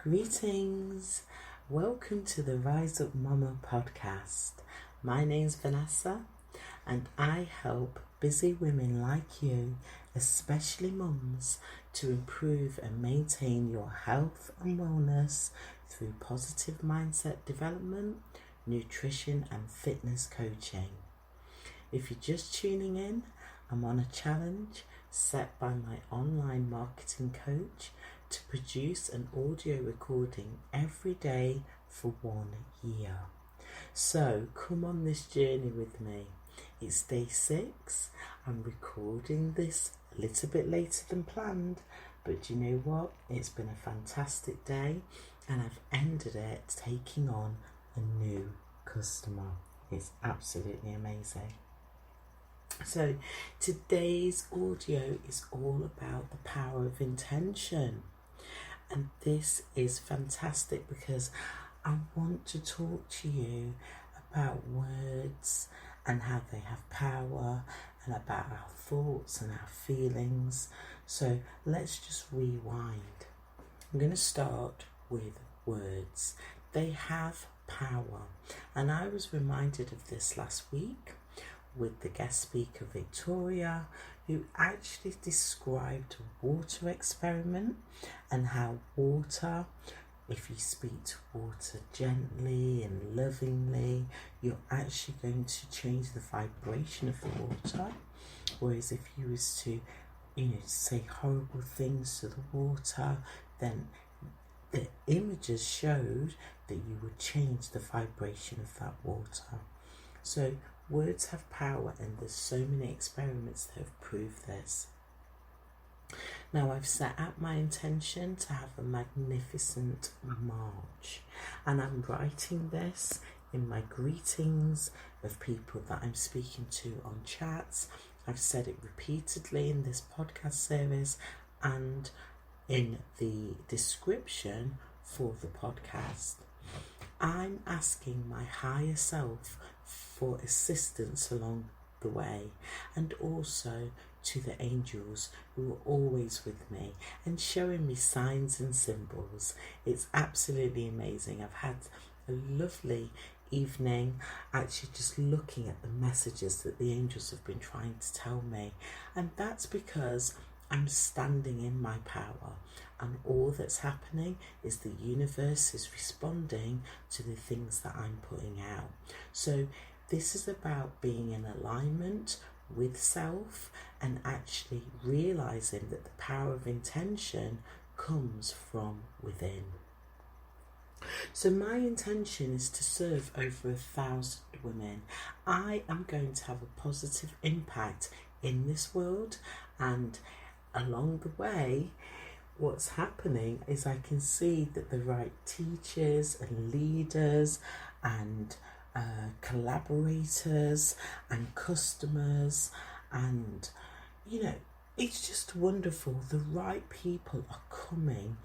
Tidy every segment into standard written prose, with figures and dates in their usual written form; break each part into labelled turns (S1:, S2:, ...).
S1: Greetings, welcome to the Rise Up Mama podcast. My name's Vanessa and I help busy women like you, especially mums, to improve and maintain your health and wellness through positive mindset development, nutrition and fitness coaching. If you're just tuning in, I'm on a challenge set by my online marketing coach to produce an audio recording every day for 1 year. So come on this journey with me. It's day 6. I'm recording this a little bit later than planned, but you know what? It's been a fantastic day and I've ended it taking on a new customer. It's absolutely amazing. So today's audio is all about the power of intention. And this is fantastic because I want to talk to you about words and how they have power and about our thoughts and our feelings. So let's just rewind. I'm going to start with words. They have power. And I was reminded of this last week with the guest speaker Victoria, who actually described a water experiment and how water, if you speak to water gently and lovingly, you're actually going to change the vibration of the water. Whereas if you was to, say horrible things to the water, then the images showed that you would change the vibration of that water. So words have power, and there's so many experiments that have proved this. Now I've set out my intention to have a magnificent March, and I'm writing this in my greetings of people that I'm speaking to on chats. I've said it repeatedly in this podcast series and in the description for the podcast. I'm asking my higher self for assistance along the way, and also to the angels who are always with me and showing me signs and symbols. It's absolutely amazing. I've had a lovely evening actually just looking at the messages that the angels have been trying to tell me, and that's because I'm standing in my power, and all that's happening is the universe is responding to the things that I'm putting out. So this is about being in alignment with self and actually realizing that the power of intention comes from within. So my intention is to serve over 1,000 women. I am going to have a positive impact in this world, and along the way, what's happening is I can see that the right teachers and leaders and collaborators and customers, and it's just wonderful. The right people are coming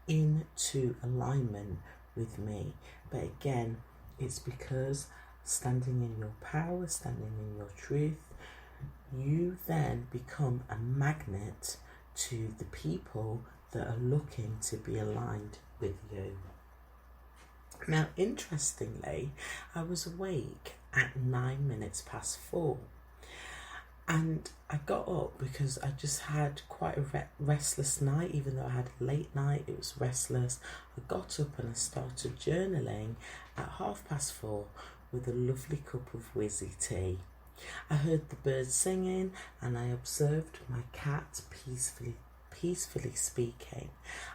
S1: into alignment with me. But again, it's because standing in your power, standing in your truth, you then become a magnet to the people that are looking to be aligned with you. Now, interestingly, I was awake at 9 minutes past 4, and I got up because I just had quite a restless night. Even though I had a late night, it was restless. I got up and I started journaling at 4:30 with a lovely cup of whizzy tea. I heard the birds singing and I observed my cat peacefully speaking.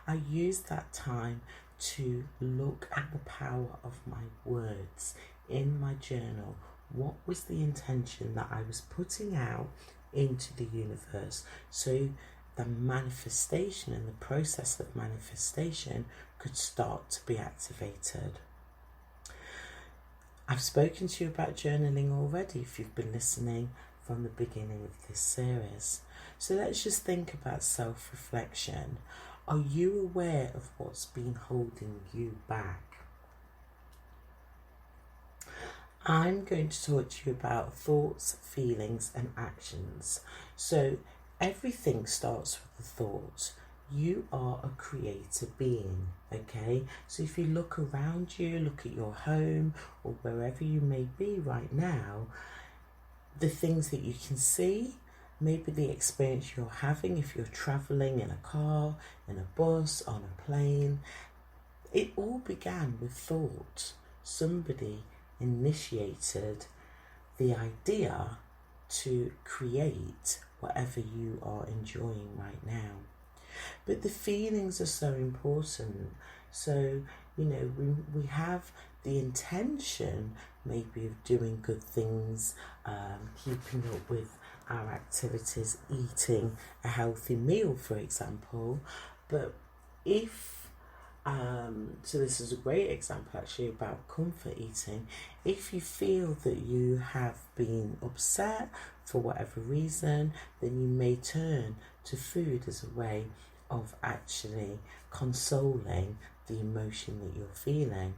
S1: I used that time to look at the power of my words in my journal. What was the intention that I was putting out into the universe, so the manifestation and the process of manifestation could start to be activated. I've spoken to you about journaling already if you've been listening from the beginning of this series. So let's just think about self-reflection. Are you aware of what's been holding you back? I'm going to talk to you about thoughts, feelings and actions. So everything starts with a thought. you are a creative being, okay? So if you look around you, look at your home or wherever you may be right now, the things that you can see, maybe the experience you're having if you're traveling in a car, in a bus, on a plane, it all began with thought. Somebody initiated the idea to create whatever you are enjoying right now. But the feelings are so important. So, we have the intention maybe of doing good things, keeping up with our activities, eating a healthy meal, for example. But so this is a great example actually about comfort eating. If you feel that you have been upset for whatever reason, then you may turn to food as a way of actually consoling the emotion that you're feeling.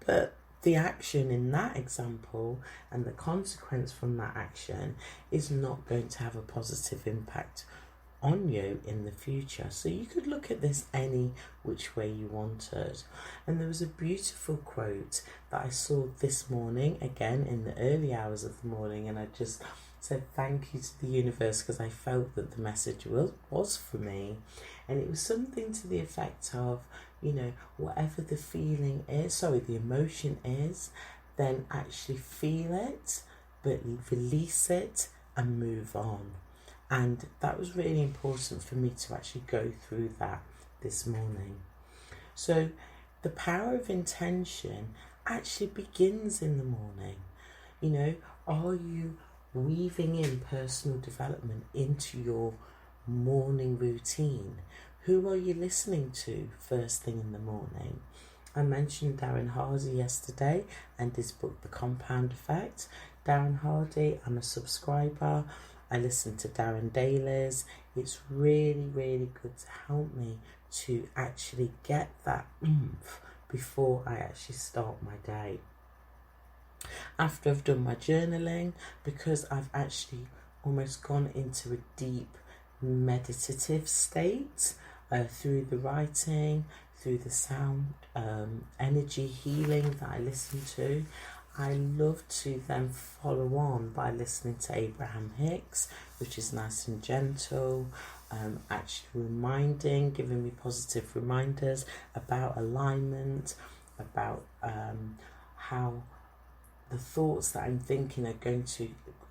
S1: But the action in that example and the consequence from that action is not going to have a positive impact on you in the future. So you could look at this any which way you wanted. And there was a beautiful quote that I saw this morning, again in the early hours of the morning, and I just said thank you to the universe because I felt that the message was for me. And it was something to the effect of, whatever the the emotion is, then actually feel it, but release it and move on. And that was really important for me to actually go through that this morning. So the power of intention actually begins in the morning. Are you weaving in personal development into your morning routine? Who are you listening to first thing in the morning? I mentioned Darren Hardy yesterday and his book, The Compound Effect. Darren Hardy, I'm a subscriber. I listen to Darren Daly's. It's really, really good to help me to actually get that oomph before I actually start my day. After I've done my journaling, because I've actually almost gone into a deep meditative state through the writing, through the sound, energy healing that I listen to, I love to then follow on by listening to Abraham Hicks, which is nice and gentle, actually giving me positive reminders about alignment, about how the thoughts that I'm thinking are going to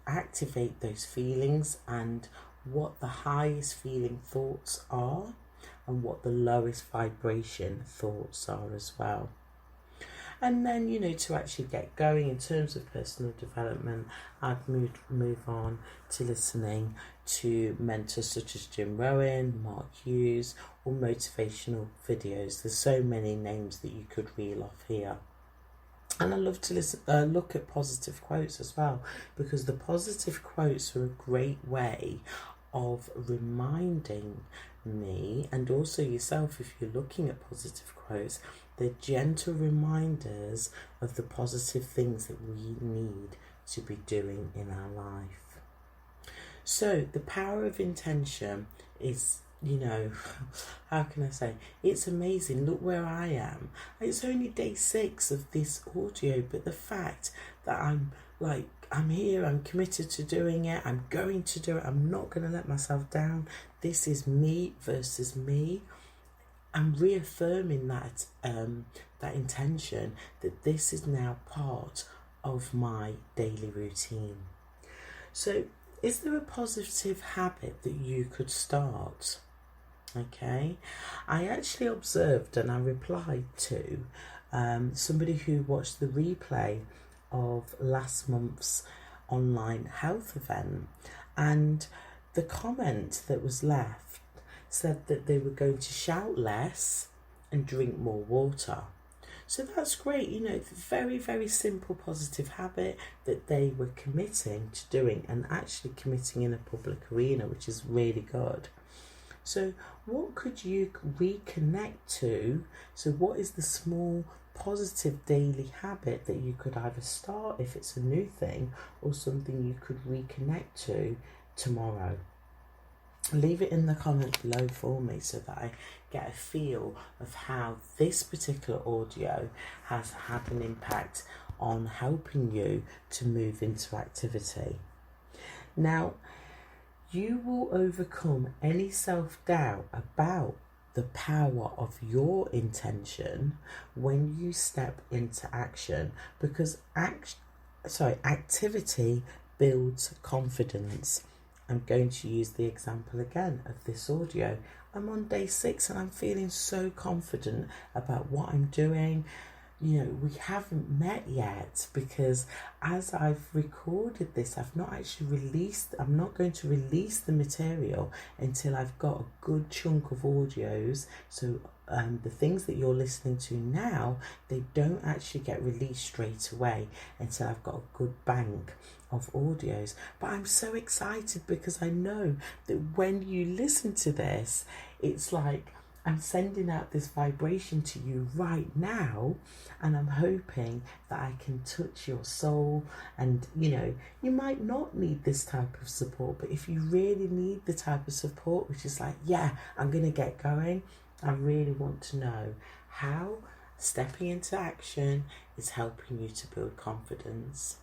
S1: activate those feelings and what the highest feeling thoughts are and what the lowest vibration thoughts are as well. And then, to actually get going in terms of personal development, I've move on to listening to mentors such as Jim Rohn, Mark Hughes, or motivational videos. There's so many names that you could reel off here. And I love to look at positive quotes as well, because the positive quotes are a great way of reminding me, and also yourself if you're looking at positive quotes, they're gentle reminders of the positive things that we need to be doing in our life. So the power of intention is, how can I say, it's amazing. Look where I am. It's only day 6 of this audio, but the fact that I'm here, I'm committed to doing it, I'm going to do it, I'm not going to let myself down. This is me versus me. I'm reaffirming that intention that this is now part of my daily routine. So is there a positive habit that you could start? Okay, I actually observed and I replied to somebody who watched the replay of last month's online health event, and the comment that was left said that they were going to shout less and drink more water. So that's great, it's a very, very simple positive habit that they were committing to doing, and actually committing in a public arena, which is really good. So what could you reconnect to? So what is the small positive daily habit that you could either start if it's a new thing, or something you could reconnect to tomorrow? leave it in the comments below for me so that I get a feel of how this particular audio has had an impact on helping you to move into activity. Now, you will overcome any self-doubt about the power of your intention when you step into action, because activity builds confidence. I'm going to use the example again of this audio. I'm on day 6 and I'm feeling so confident about what I'm doing. You know, we haven't met yet because as I've recorded this, I'm not going to release the material until I've got a good chunk of audios. So the things that you're listening to now, they don't actually get released straight away until I've got a good bank of audios. But I'm so excited because I know that when you listen to this, it's like I'm sending out this vibration to you right now, and I'm hoping that I can touch your soul. And you know, you might not need this type of support, but if you really need the type of support which is like, yeah, I'm gonna get going, I really want to know how stepping into action is helping you to build confidence.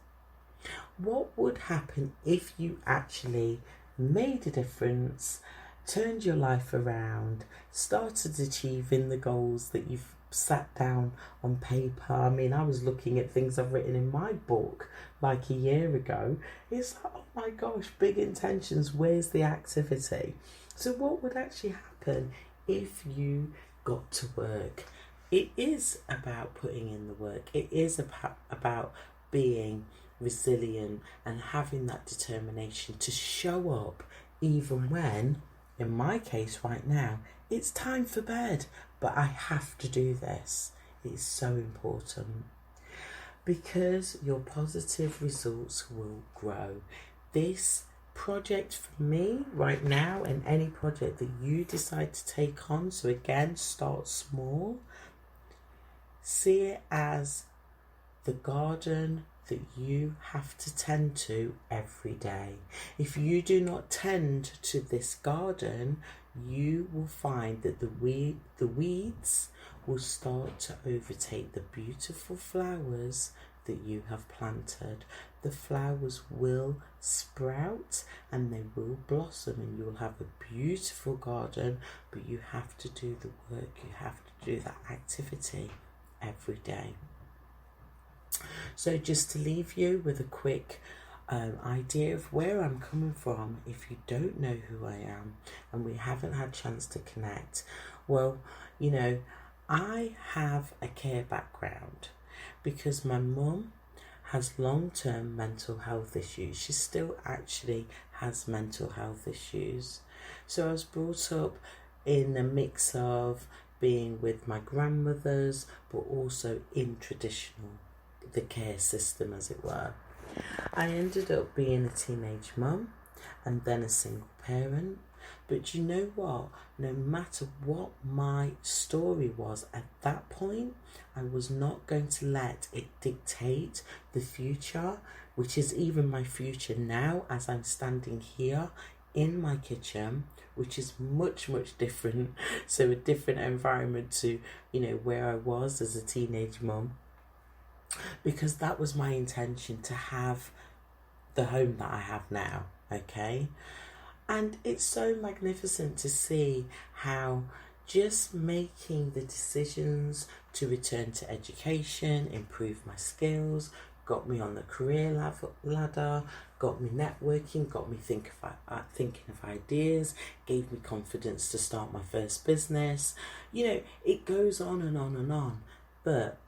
S1: What would happen if you actually made a difference, turned your life around, started achieving the goals that you've sat down on paper? I mean, I was looking at things I've written in my book like a year ago. It's like, oh my gosh, big intentions, where's the activity? So what would actually happen if you got to work? It is about putting in the work. It is about being resilient and having that determination to show up even when, in my case right now, it's time for bed, but I have to do this. It's so important because your positive results will grow. This project for me right now, and any project that you decide to take on, so again, start small, see it as the garden that you have to tend to every day. If you do not tend to this garden, you will find that the weeds will start to overtake the beautiful flowers that you have planted. The flowers will sprout and they will blossom, and you will have a beautiful garden, but you have to do the work, you have to do that activity every day. So just to leave you with a quick idea of where I'm coming from, if you don't know who I am and we haven't had a chance to connect, well, you know, I have a care background because my mum has long-term mental health issues. She still actually has mental health issues. So I was brought up in a mix of being with my grandmothers, but also in the care system, as it were. I ended up being a teenage mum and then a single parent. But you know what? No matter what my story was at that point, I was not going to let it dictate the future, which is even my future now as I'm standing here in my kitchen, which is much, much different. So a different environment to, you know, where I was as a teenage mum. Because that was my intention, to have the home that I have now, okay? And it's so magnificent to see how just making the decisions to return to education, improve my skills, got me on the career ladder, got me networking, got me thinking of ideas, gave me confidence to start my first business. You know, it goes on and on and on. But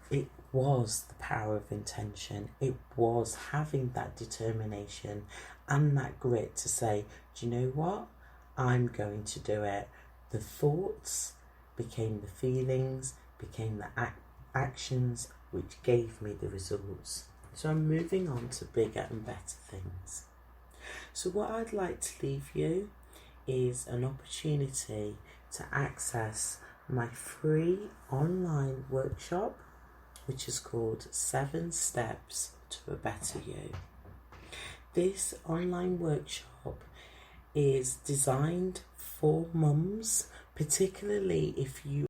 S1: it was the power of intention. It was having that determination and that grit to say, do you know what? I'm going to do it. The thoughts became the feelings, became the actions, which gave me the results. So I'm moving on to bigger and better things. So what I'd like to leave you is an opportunity to access my free online workshop, which is called 7 Steps to a Better You. This online workshop is designed for mums, particularly if you